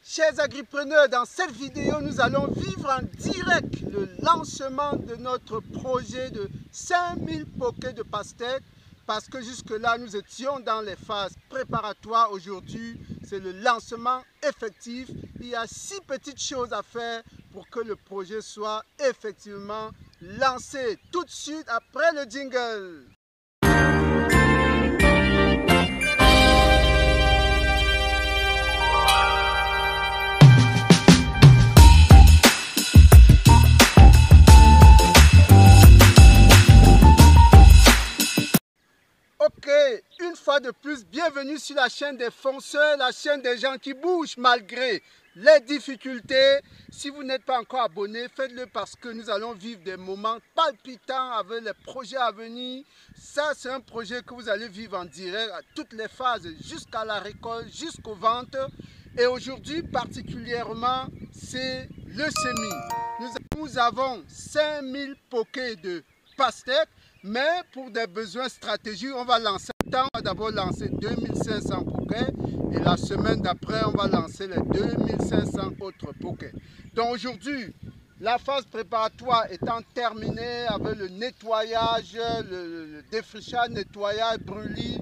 Chers agripreneurs, dans cette vidéo, nous allons vivre en direct le lancement de notre projet de 5000 pokés de pastèque parce que jusque-là, nous étions dans les phases préparatoires. Aujourd'hui, c'est le lancement effectif. Il y a 6 petites choses à faire pour que le projet soit effectivement lancé. Tout de suite après le jingle. Ok, une fois de plus, bienvenue sur la chaîne des fonceurs, la chaîne des gens qui bougent malgré les difficultés. Si vous n'êtes pas encore abonné, faites-le parce que nous allons vivre des moments palpitants avec les projets à venir. Ça, c'est un projet que vous allez vivre en direct à toutes les phases, jusqu'à la récolte, jusqu'aux ventes. Et aujourd'hui, particulièrement, c'est le semis. Nous avons 5000 pokés de pastèque. Mais pour des besoins stratégiques, on va lancer. On va d'abord lancer 2500 pokés et la semaine d'après, on va lancer les 2500 autres pokés. Donc aujourd'hui, la phase préparatoire étant terminée avec le nettoyage, le défrichage, nettoyage, brûlis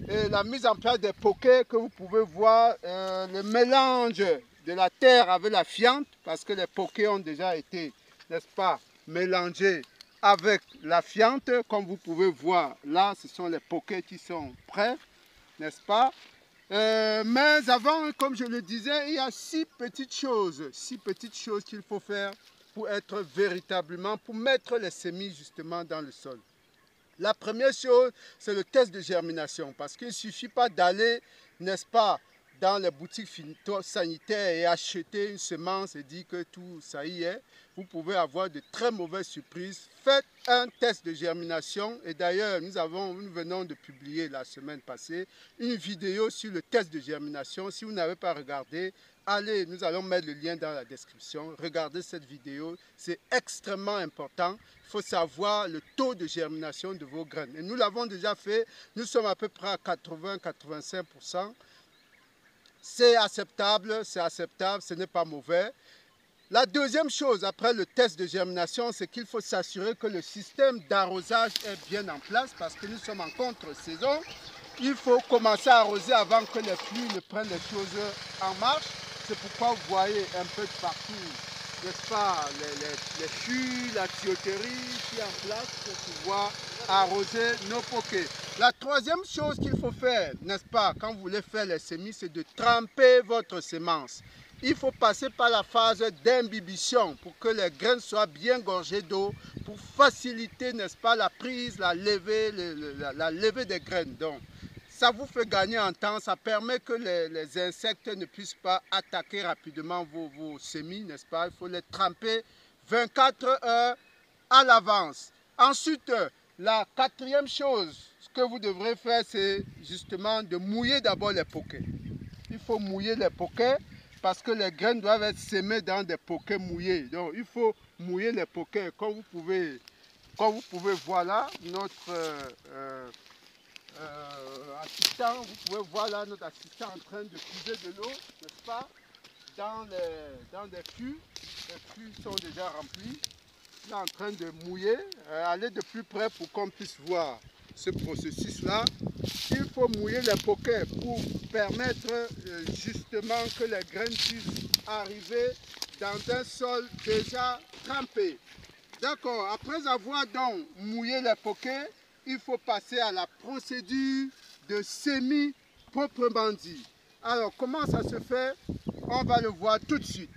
et la mise en place des pokés que vous pouvez voir, le mélange de la terre avec la fiente parce que les pokés ont déjà été, n'est-ce pas, mélangés avec la fiente, comme vous pouvez voir là, ce sont les pokés qui sont prêts, n'est-ce pas? Mais avant, comme je le disais, il y a 6 petites choses qu'il faut faire pour être véritablement, pour mettre les semis justement dans le sol. La première chose, c'est le test de germination, parce qu'il ne suffit pas d'aller, n'est-ce pas, dans les boutiques phytosanitaires et acheter une semence et dire que tout ça y est. Vous pouvez avoir de très mauvaises surprises. Faites un test de germination. Et d'ailleurs, nous venons de publier la semaine passée une vidéo sur le test de germination. Si vous n'avez pas regardé, allez, nous allons mettre le lien dans la description. Regardez cette vidéo, c'est extrêmement important. Il faut savoir le taux de germination de vos graines. Et nous l'avons déjà fait, nous sommes à peu près à 80-85%. C'est acceptable, ce n'est pas mauvais. La deuxième chose, après le test de germination, c'est qu'il faut s'assurer que le système d'arrosage est bien en place parce que nous sommes en contre-saison. Il faut commencer à arroser avant que les pluies ne prennent les choses en marche. C'est pourquoi vous voyez un peu de partout, n'est-ce pas, les fûts, la tuyauterie qui est en place pour pouvoir arroser nos pokés. La troisième chose qu'il faut faire, n'est-ce pas, quand vous voulez faire les semis, c'est de tremper votre semence. Il faut passer par la phase d'imbibition pour que les graines soient bien gorgées d'eau, pour faciliter, n'est-ce pas, la prise, la levée des graines. Donc, ça vous fait gagner en temps, ça permet que les insectes ne puissent pas attaquer rapidement vos semis, n'est-ce pas? Il faut les tremper 24 heures à l'avance. Ensuite, la quatrième chose, ce que vous devrez faire, c'est justement de mouiller d'abord les pokés. Il faut mouiller les pokés parce que les graines doivent être semées dans des pokés mouillés. Donc, il faut mouiller les pokés. Comme vous pouvez voir là, notre assistant, vous pouvez voir là notre assistant en train de puiser de l'eau, n'est-ce pas, dans des fûts. Les fûts sont déjà remplis. Il est en train de mouiller. Allez de plus près pour qu'on puisse voir ce processus-là. Il faut mouiller les pokés pour permettre justement que les graines puissent arriver dans un sol déjà trempé. D'accord, après avoir donc mouillé les pokés, il faut passer à la procédure de semis proprement dit. Alors, comment ça se fait? On va le voir tout de suite.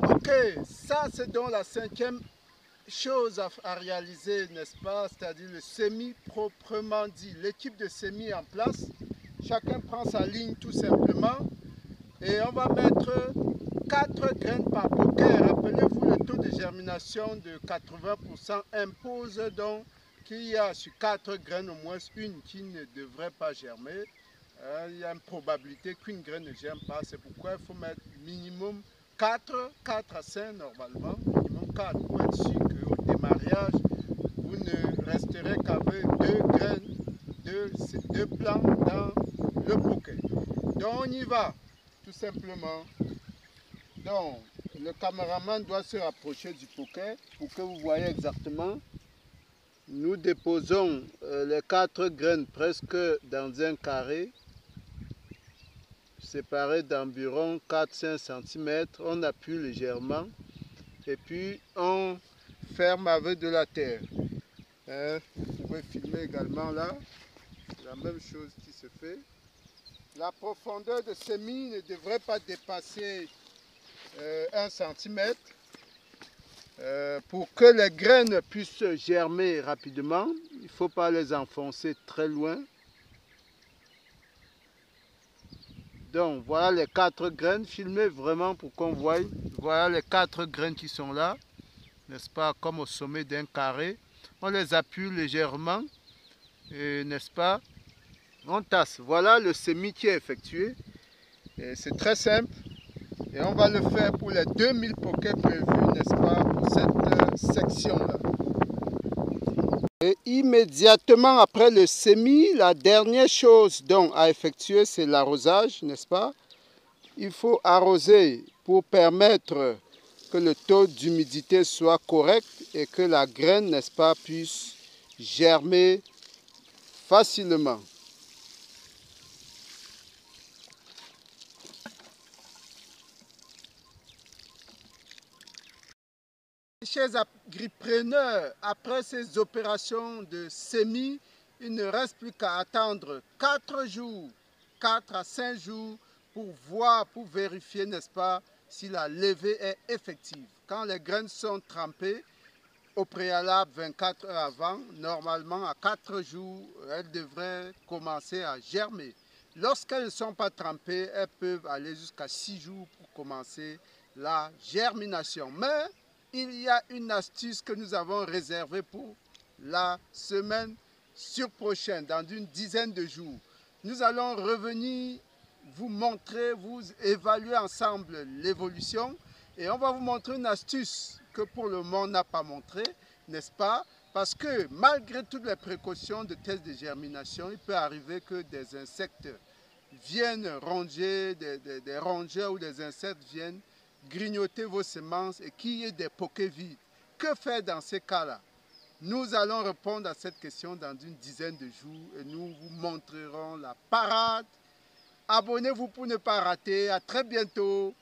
Ok, ça c'est donc la 5e chose à réaliser, n'est-ce pas? C'est-à-dire le semis proprement dit. L'équipe de semis en place, chacun prend sa ligne tout simplement et on va mettre 4 graines par poké. Rappelez-vous, le taux de germination de 80% impose donc qu'il y a sur 4 graines au moins une qui ne devrait pas germer. Il y a une probabilité qu'une graine ne germe pas. C'est pourquoi il faut mettre minimum 4 à 5 normalement. Minimum 4 pour être sûr qu'au démarrage, vous ne resterez qu'avec 2 graines, 2 plants dans le poké. Donc on y va. Tout tout simplement. Donc, le caméraman doit se rapprocher du poquet pour que vous voyez exactement. Nous déposons les 4 graines presque dans un carré, séparé d'environ 4-5 cm. On appuie légèrement et puis on ferme avec de la terre. Vous pouvez filmer également là, la même chose qui se fait. La profondeur de semis ne devrait pas dépasser 1 cm pour que les graines puissent germer rapidement. Il ne faut pas les enfoncer très loin. Donc voilà les 4 graines, filmez vraiment pour qu'on voie. Voilà les 4 graines qui sont là, n'est-ce pas, comme au sommet d'un carré. On les appuie légèrement, n'est-ce pas, on tasse. Voilà le semis qui est effectué. C'est très simple. Et on va le faire pour les 2000 poquets prévus, n'est-ce pas, pour cette section-là. Et immédiatement après le semis, la dernière chose donc à effectuer, c'est l'arrosage, n'est-ce pas? Il faut arroser pour permettre que le taux d'humidité soit correct et que la graine, n'est-ce pas, puisse germer facilement. Chers agripreneurs, après ces opérations de semis, il ne reste plus qu'à attendre 4 jours, 4 à 5 jours pour voir, pour vérifier, n'est-ce pas, si la levée est effective. Quand les graines sont trempées, au préalable 24 heures avant, normalement à 4 jours, elles devraient commencer à germer. Lorsqu'elles ne sont pas trempées, elles peuvent aller jusqu'à 6 jours pour commencer la germination. Mais il y a une astuce que nous avons réservée pour la semaine prochaine, dans une dizaine de jours. Nous allons revenir vous montrer, vous évaluer ensemble l'évolution et on va vous montrer une astuce que pour le moment on n'a pas montré, n'est-ce pas? Parce que malgré toutes les précautions de test de germination, il peut arriver que des insectes viennent ronger, des rongeurs ou des insectes viennent grignoter vos semences et qu'il y ait des poquets vides. Que faire dans ces cas-là? Nous allons répondre à cette question dans une dizaine de jours et nous vous montrerons la parade. Abonnez-vous pour ne pas rater. À très bientôt.